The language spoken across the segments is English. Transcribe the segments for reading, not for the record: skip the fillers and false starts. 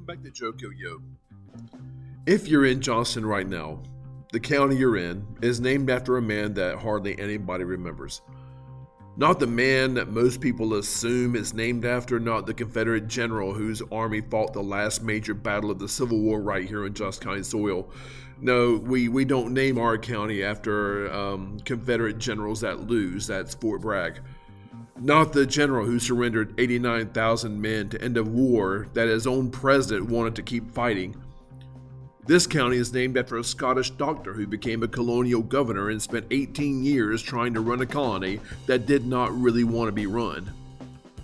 Welcome back to Joko Yo. If you're in Johnston right now, the county you're in is named after a man that hardly anybody remembers. Not the man that most people assume it's named after, not the Confederate general whose army fought the last major battle of the Civil War right here on Johnston County soil. No, we don't name our county after Confederate generals that lose. That's Fort Bragg. Not the general who surrendered 89,000 men to end a war that his own president wanted to keep fighting. This county is named after a Scottish doctor who became a colonial governor and spent 18 years trying to run a colony that did not really want to be run.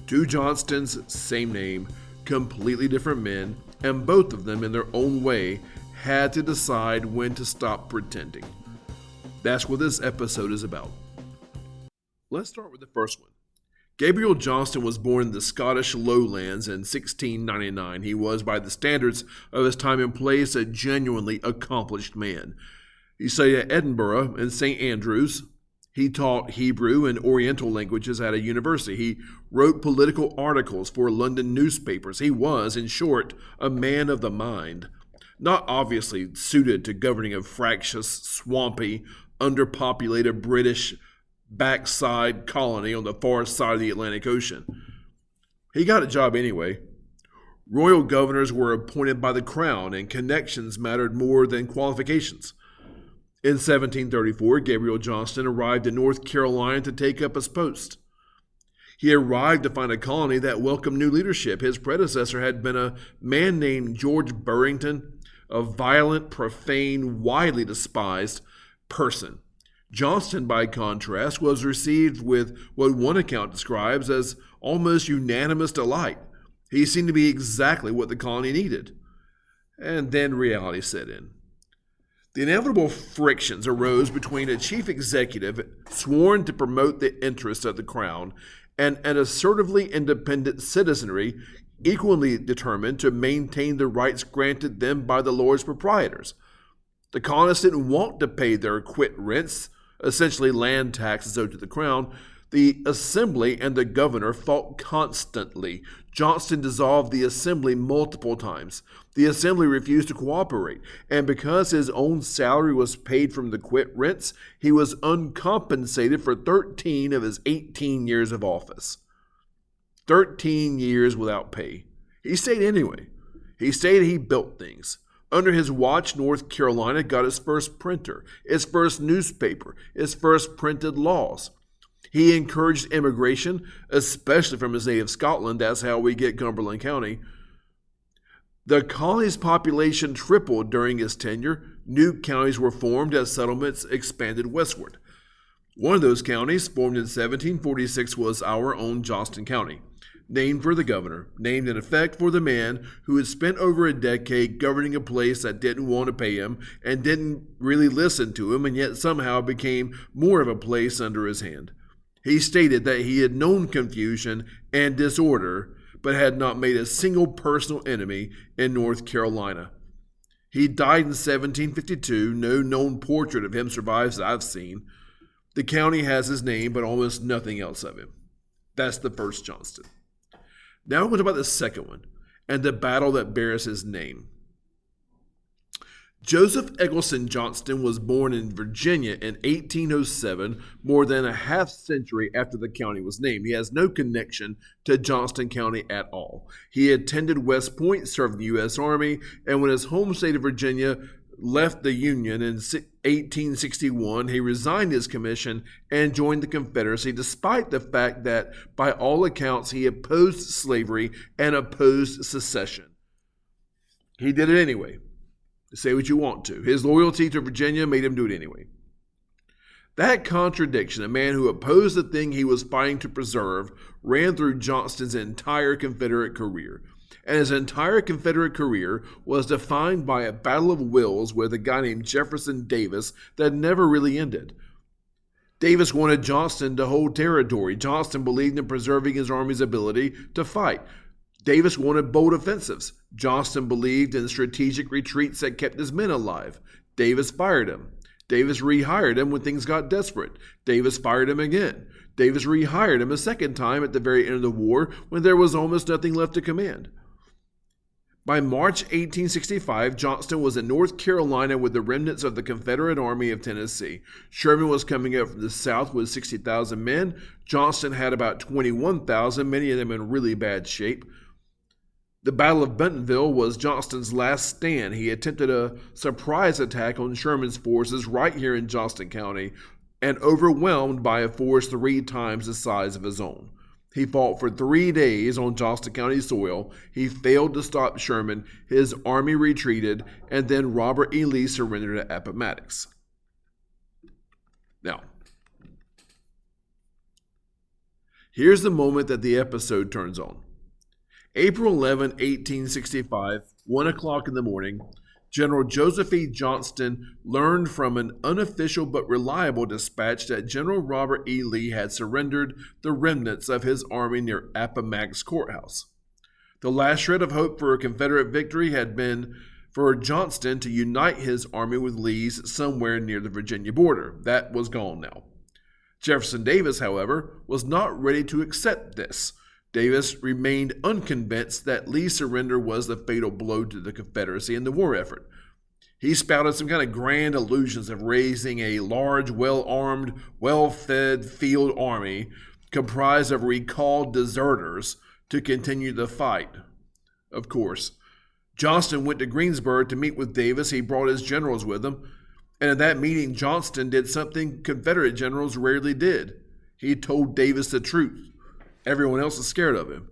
Two Johnstons, same name, completely different men, and both of them in their own way had to decide when to stop pretending. That's what this episode is about. Let's start with the first one. Gabriel Johnston was born in the Scottish Lowlands in 1699. He was, by the standards of his time and place, a genuinely accomplished man. He studied at Edinburgh and St. Andrews. He taught Hebrew and Oriental languages at a university. He wrote political articles for London newspapers. He was, in short, a man of the mind, not obviously suited to governing a fractious, swampy, underpopulated British backside colony on the far side of the Atlantic Ocean. He got a job anyway. Royal governors were appointed by the crown, and connections mattered more than qualifications. In 1734, Gabriel Johnston arrived in North Carolina to take up his post. He arrived to find a colony that welcomed new leadership. His predecessor had been a man named George Burrington, a violent, profane, widely despised person. Johnston, by contrast, was received with what one account describes as almost unanimous delight. He seemed to be exactly what the colony needed. And then reality set in. The inevitable frictions arose between a chief executive sworn to promote the interests of the crown and an assertively independent citizenry equally determined to maintain the rights granted them by the Lords Proprietors. The colonists didn't want to pay their quit rents, essentially land taxes owed to the crown. The assembly and the governor fought constantly. Johnston dissolved the assembly multiple times. The assembly refused to cooperate, and because his own salary was paid from the quit rents, he was uncompensated for 13 of his 18 years of office. 13 years without pay. He stayed anyway. He stayed and he built things. Under his watch, North Carolina got its first printer, its first newspaper, its first printed laws. He encouraged immigration, especially from his native Scotland. That's how we get Cumberland County. The colony's population tripled during his tenure. New counties were formed as settlements expanded westward. One of those counties, formed in 1746, was our own Johnston County, named for the governor, named in effect for the man who had spent over a decade governing a place that didn't want to pay him and didn't really listen to him, and yet somehow became more of a place under his hand. He stated that he had known confusion and disorder, but had not made a single personal enemy in North Carolina. He died in 1752. No known portrait of him survives that I've seen. The county has his name, but almost nothing else of him. That's the first Johnston. Now we're going to talk about the second one, and the battle that bears his name. Joseph Eggleston Johnston was born in Virginia in 1807, more than a half century after the county was named. He has no connection to Johnston County at all. He attended West Point, served in the U.S. Army, and when his home state of Virginia left the Union in 1861, he resigned his commission and joined the Confederacy, despite the fact that, by all accounts, he opposed slavery and opposed secession. He did it anyway. Say what you want to. His loyalty to Virginia made him do it anyway. That contradiction, a man who opposed the thing he was fighting to preserve, ran through Johnston's entire Confederate career. And his entire Confederate career was defined by a battle of wills with a guy named Jefferson Davis that never really ended. Davis wanted Johnston to hold territory. Johnston believed in preserving his army's ability to fight. Davis wanted bold offensives. Johnston believed in strategic retreats that kept his men alive. Davis fired him. Davis rehired him when things got desperate. Davis fired him again. Davis rehired him a second time at the very end of the war when there was almost nothing left to command. By March 1865, Johnston was in North Carolina with the remnants of the Confederate Army of Tennessee. Sherman was coming up from the south with 60,000 men. Johnston had about 21,000, many of them in really bad shape. The Battle of Bentonville was Johnston's last stand. He attempted a surprise attack on Sherman's forces right here in Johnston County and overwhelmed by a force 3 times the size of his own. He fought for 3 days on Johnston County soil. He failed to stop Sherman. His army retreated, and then Robert E. Lee surrendered at Appomattox. Now, here's the moment that the episode turns on. April 11, 1865, 1 o'clock in the morning, General Joseph E. Johnston learned from an unofficial but reliable dispatch that General Robert E. Lee had surrendered the remnants of his army near Appomattox Courthouse. The last shred of hope for a Confederate victory had been for Johnston to unite his army with Lee's somewhere near the Virginia border. That was gone now. Jefferson Davis, however, was not ready to accept this. Davis remained unconvinced that Lee's surrender was the fatal blow to the Confederacy in the war effort. He spouted some kind of grand illusions of raising a large, well-armed, well-fed field army comprised of recalled deserters to continue the fight. Of course, Johnston went to Greensburg to meet with Davis. He brought his generals with him, and at that meeting, Johnston did something Confederate generals rarely did. He told Davis the truth. Everyone else is scared of him.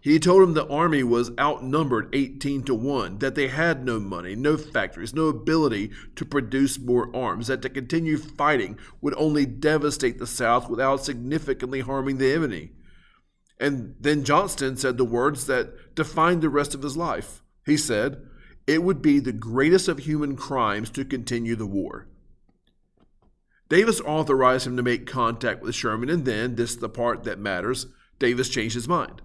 He told him the army was outnumbered 18-1, that they had no money, no factories, no ability to produce more arms, that to continue fighting would only devastate the South without significantly harming the enemy. And then Johnston said the words that defined the rest of his life. He said, "It would be the greatest of human crimes to continue the war." Davis authorized him to make contact with Sherman, and then, this is the part that matters, Davis changed his mind.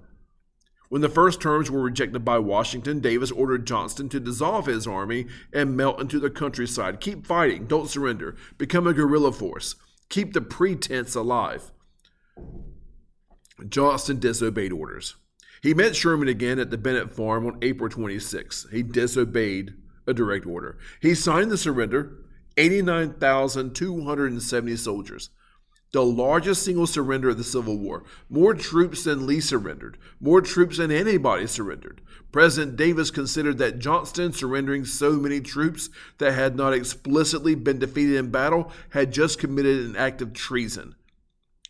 When the first terms were rejected by Washington, Davis ordered Johnston to dissolve his army and melt into the countryside. Keep fighting, don't surrender, become a guerrilla force, keep the pretense alive. Johnston disobeyed orders. He met Sherman again at the Bennett Farm on April 26. He disobeyed a direct order. He signed the surrender, 89,270 soldiers, the largest single surrender of the Civil War. More troops than Lee surrendered, more troops than anybody surrendered. President Davis considered that Johnston surrendering so many troops that had not explicitly been defeated in battle had just committed an act of treason.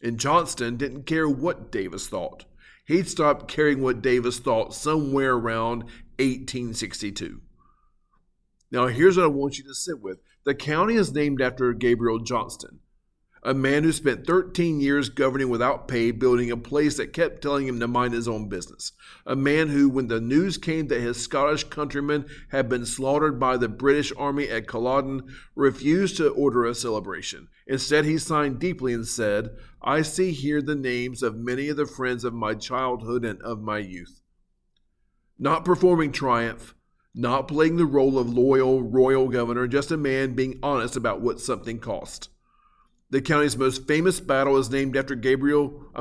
And Johnston didn't care what Davis thought. He'd stopped caring what Davis thought somewhere around 1862. Now, here's what I want you to sit with. The county is named after Gabriel Johnston, a man who spent 13 years governing without pay, building a place that kept telling him to mind his own business. A man who, when the news came that his Scottish countrymen had been slaughtered by the British army at Culloden, refused to order a celebration. Instead, he signed deeply and said, "I see here the names of many of the friends of my childhood and of my youth." Not performing triumph, not playing the role of loyal royal governor, just a man being honest about what something cost. The county's most famous battle is named after General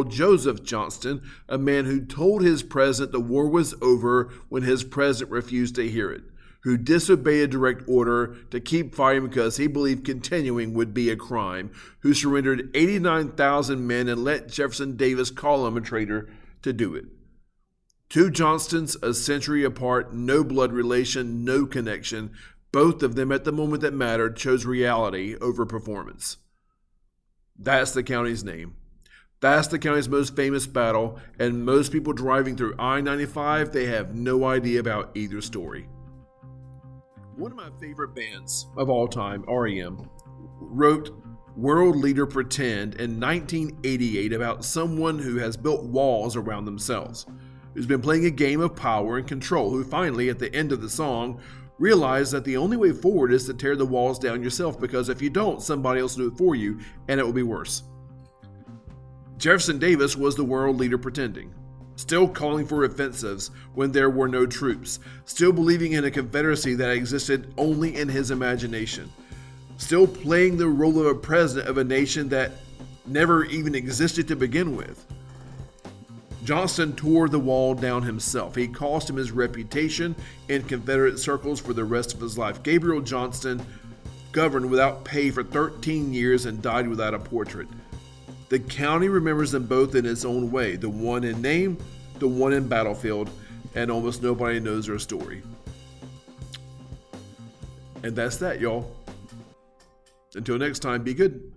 Joseph Johnston, a man who told his president the war was over when his president refused to hear it, who disobeyed a direct order to keep fighting because he believed continuing would be a crime, who surrendered 89,000 men and let Jefferson Davis call him a traitor to do it. Two Johnstons, a century apart, no blood relation, no connection. Both of them, at the moment that mattered, chose reality over performance. That's the county's name. That's the county's most famous battle, and most people driving through I-95, they have no idea about either story. One of my favorite bands of all time, REM, wrote World Leader Pretend in 1988 about someone who has built walls around themselves, who's been playing a game of power and control, who finally, at the end of the song, realized that the only way forward is to tear the walls down yourself, because if you don't, somebody else will do it for you, and it will be worse. Jefferson Davis was the world leader pretending, still calling for offensives when there were no troops, still believing in a Confederacy that existed only in his imagination, still playing the role of a president of a nation that never even existed to begin with. Johnston tore the wall down himself. He cost him his reputation in Confederate circles for the rest of his life. Gabriel Johnston governed without pay for 13 years and died without a portrait. The county remembers them both in its own way, the one in name, the one in battlefield, and almost nobody knows their story. And that's that, y'all. Until next time, be good.